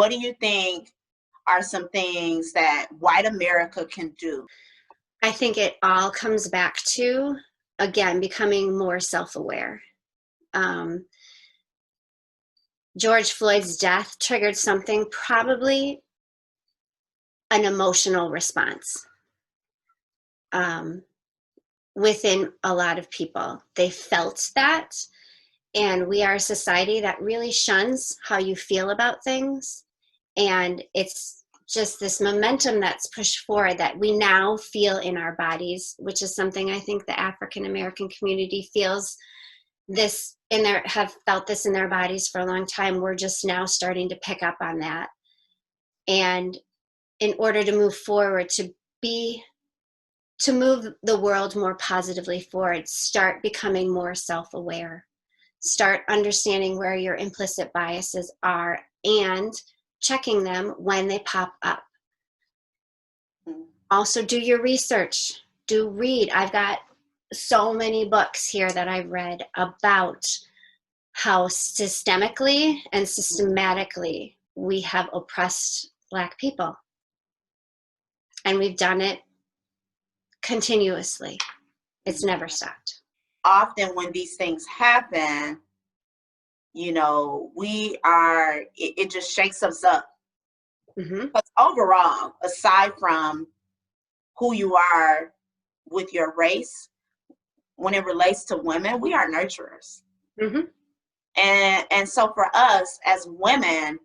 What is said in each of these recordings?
What do you think are some things that white America can do? I think it all comes back to, again, becoming more self-aware. George Floyd's death triggered something, probably an emotional response within a lot of people. They felt that, and we are a society that really shuns how you feel about things, and it's just this momentum that's pushed forward that we now feel in our bodies, which is something I think the African American community feels this in their, have felt this in their bodies for a long time. We're just now starting to pick up on that. And in order to move forward, to move the world more positively forward, start becoming more self-aware, start understanding where your implicit biases are and checking them when they pop up. Also, do your research, read. I've got so many books here that I've read about how systemically and systematically we have oppressed Black people. And we've done it continuously. It's never stopped. Often when these things happen, it just shakes us up. Because overall, aside from who you are with your race, when it relates to women, we are nurturers. And so for us as women,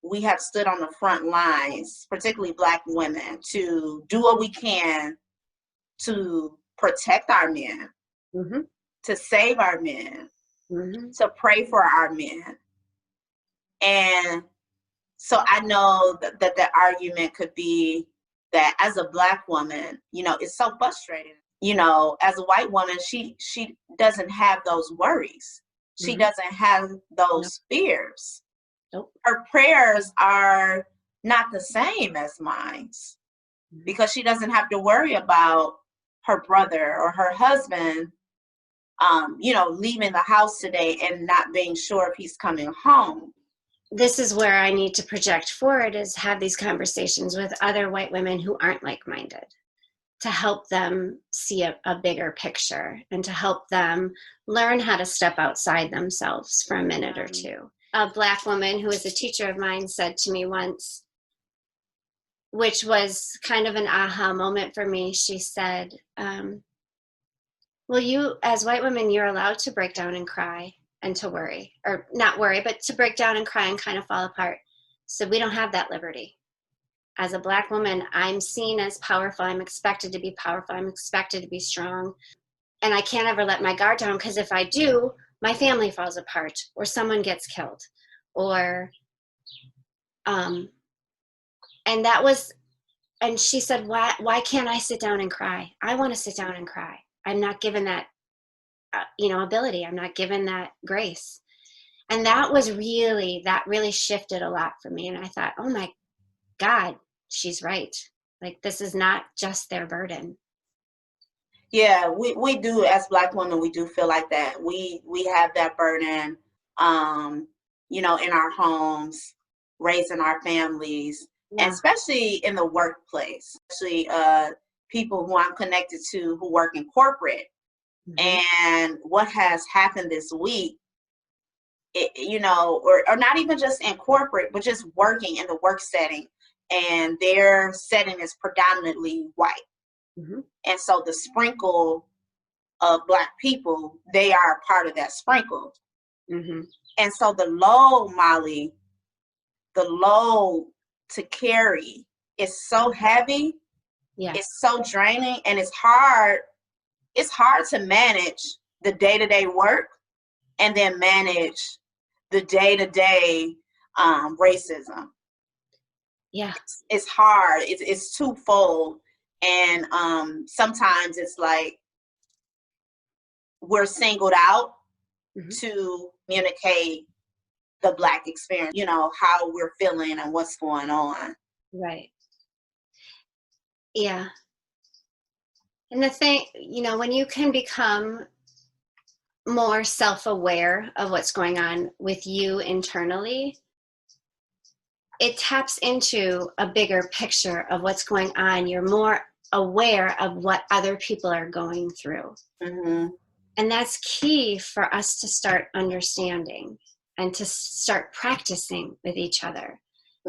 we have stood on the front lines, particularly Black women, to do what we can to protect our men, to save our men, to pray for our men. And so I know that the argument could be that as a Black woman, it's so frustrating. As a white woman, she doesn't have those worries. She doesn't have those fears. Her prayers are not the same as mine because she doesn't have to worry about her brother or her husband, leaving the house today and not being sure if he's coming home. This is where I need to project forward, is have these conversations with other white women who aren't like-minded, to help them see a bigger picture and to help them learn how to step outside themselves for a minute or two. A Black woman who is a teacher of mine said to me once, which was kind of an aha moment for me, she said, well, you, as white women, you're allowed to break down and cry and to worry, or not worry, but to break down and cry and kind of fall apart. So we don't have that liberty. As a Black woman, I'm seen as powerful. I'm expected to be powerful. I'm expected to be strong. And I can't ever let my guard down, because if I do, my family falls apart or someone gets killed. And that was, and she said, why can't I sit down and cry? I want to sit down and cry. I'm not given that, ability. I'm not given that grace. And that really shifted a lot for me. And I thought, oh my God, she's right. Like, this is not just their burden. Yeah, we do, as Black women, we do feel like that. We have that burden, in our homes, raising our families, and especially in the workplace, especially people who I'm connected to who work in corporate. And what has happened this week, or not even just in corporate, but just working in the work setting, and their setting is predominantly white. And so the sprinkle of Black people, they are a part of that sprinkle. And so the load, Molly, the load to carry is so heavy. It's so draining, and it's hard to manage the day-to-day work and then manage the day-to-day racism. It's hard. It's twofold. And sometimes it's like we're singled out to communicate the Black experience, how we're feeling and what's going on. Right. Yeah. And the thing, when you can become more self-aware of what's going on with you internally, it taps into a bigger picture of what's going on. You're more aware of what other people are going through. Mm-hmm. And that's key for us to start understanding and to start practicing with each other.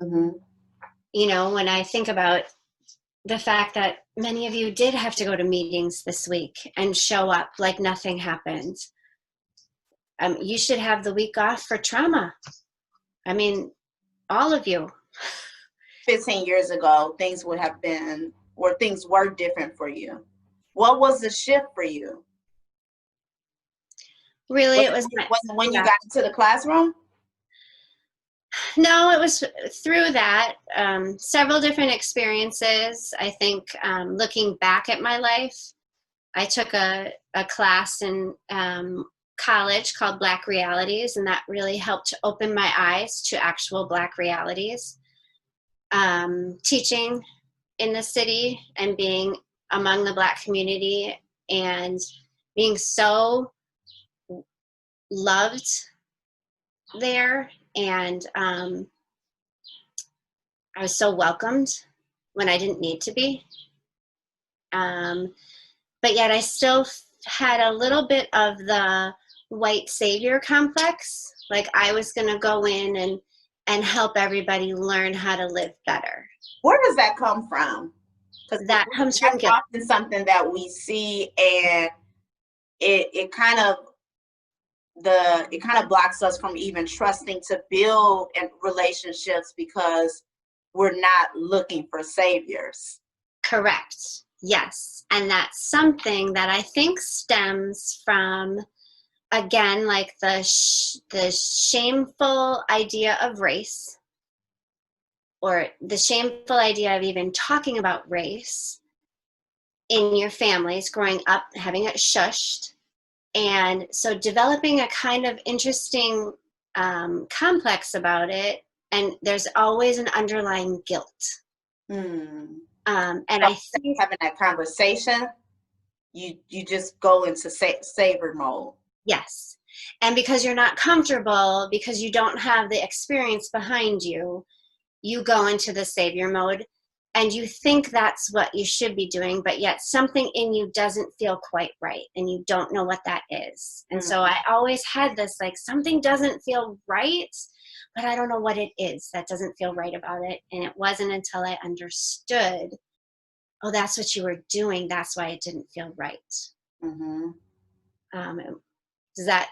Mm-hmm. You know, when I think about the fact that many of you did have to go to meetings this week and show up like nothing happened, you should have the week off for trauma. I mean, all of you. 15 years ago, things would have been, or things were different for you. What was the shift for you? Really, Was it was it when you got into the classroom? No, it was through that. Several different experiences. I think looking back at my life, I took a class in college called Black Realities, and that really helped to open my eyes to actual Black realities. Teaching in the city and being among the Black community and being so loved there, and I was so welcomed when I didn't need to be. But yet I still had a little bit of the white savior complex. Like I was going to go in and help everybody learn how to live better. Where does that come from? Because that comes from guilt. Often something that we see, and it kind of blocks us from even trusting to build relationships because we're not looking for saviors. Correct. Yes. And that's something that I think stems from, again, like the shameful idea of race, or the shameful idea of even talking about race in your families, growing up, having it shushed. And so developing a kind of interesting complex about it. And there's always an underlying guilt. And so I think having that conversation, you just go into savior mode. Yes. And because you're not comfortable, because you don't have the experience behind you, you go into the savior mode and you think that's what you should be doing, but yet something in you doesn't feel quite right and you don't know what that is. And so I always had this, like, something doesn't feel right, but I don't know what it is that doesn't feel right about it. And it wasn't until I understood, oh, that's what you were doing. That's why it didn't feel right. Does that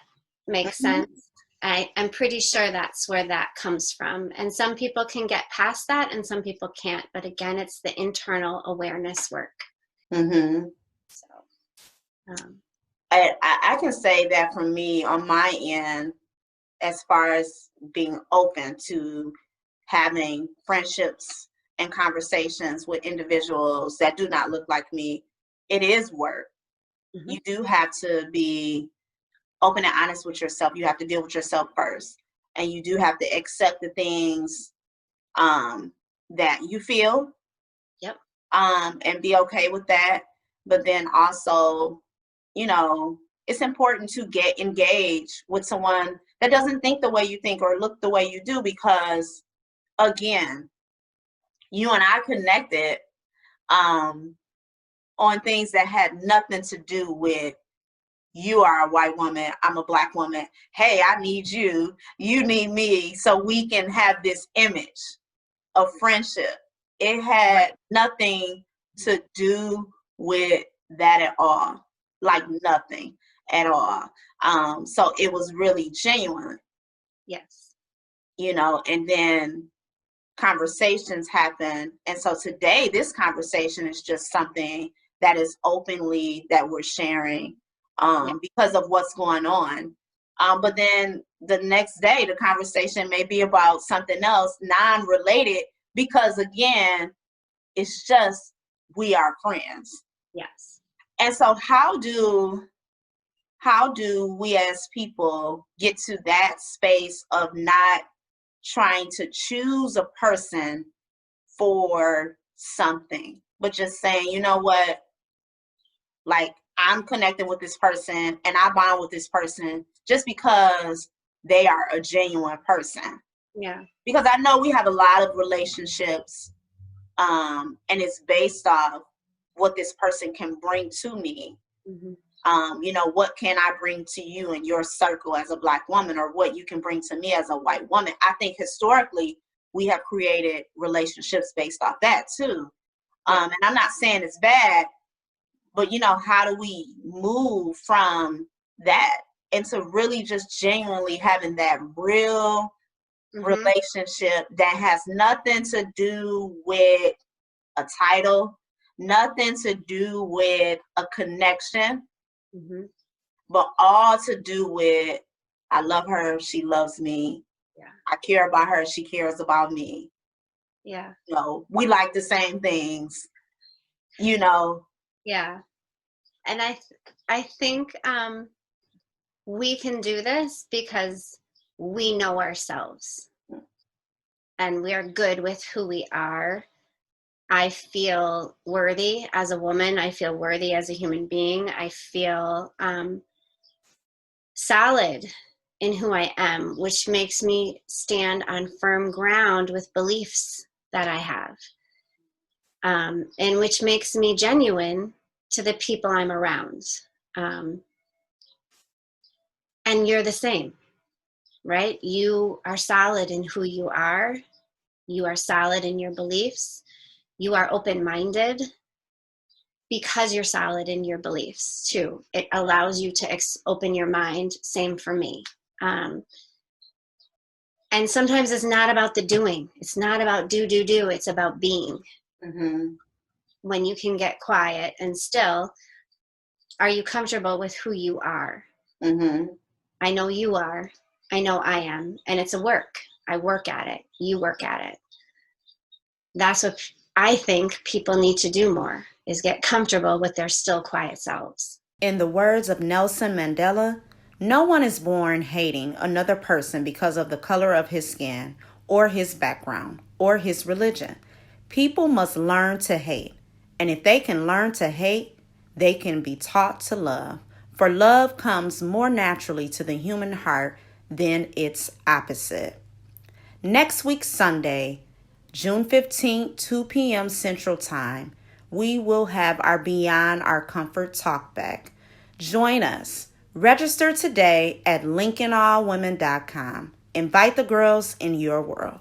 make sense? I'm pretty sure that's where that comes from. And some people can get past that and some people can't. But again, it's the internal awareness work. So, I can say that for me, on my end, as far as being open to having friendships and conversations with individuals that do not look like me, it is work. You do have to be open and honest with yourself. You have to deal with yourself first. And you do have to accept the things that you feel. Yep. And be okay with that. But then also, you know, it's important to get engaged with someone that doesn't think the way you think or look the way you do, because again, you and I connected on things that had nothing to do with, you are a white woman, I'm a Black woman. Hey, I need you, you need me, so we can have this image of friendship. It had nothing to do with that at all, like nothing at all. So it was really genuine. Yes. You know, and then conversations happen. And so today, this conversation is just something that is openly that we're sharing because of what's going on. But then the next day, the conversation may be about something else, non-related, because again, it's just, we are friends. Yes. And so how do we as people get to that space of not trying to choose a person for something, but just saying, you know what, like, I'm connected with this person and I bond with this person just because they are a genuine person. Yeah. Because I know we have a lot of relationships, and it's based off what this person can bring to me. You know, what can I bring to you in your circle as a Black woman, or what you can bring to me as a white woman. I think historically we have created relationships based off that too. And I'm not saying it's bad, but you know, how do we move from that into really just genuinely having that real relationship that has nothing to do with a title, nothing to do with a connection, but all to do with, I love her, she loves me. Yeah. I care about her, she cares about me. Yeah. You know, we like the same things, you know. Yeah. And I think we can do this because we know ourselves and we are good with who we are. I feel worthy as a woman. I feel worthy as a human being. I feel solid in who I am, which makes me stand on firm ground with beliefs that I have, and which makes me genuine to the people I'm around. And you're the same, right? You are solid in who you are. You are solid in your beliefs. You are open-minded because you're solid in your beliefs too. It allows you to open your mind. Same for me. And sometimes it's not about the doing. It's not about do. It's about being. When you can get quiet and still, are you comfortable with who you are? I know you are. I know I am. And it's a work. I work at it. You work at it. That's what I think people need to do more, is get comfortable with their still quiet selves. In the words of Nelson Mandela, no one is born hating another person because of the color of his skin or his background or his religion. People must learn to hate. And if they can learn to hate, they can be taught to love. For love comes more naturally to the human heart than its opposite. Next week, Sunday, June 15th, 2 p.m. Central Time, we will have our Beyond Our Comfort talk back. Join us. Register today at LinkedInAllWomen.com. Invite the girls in your world.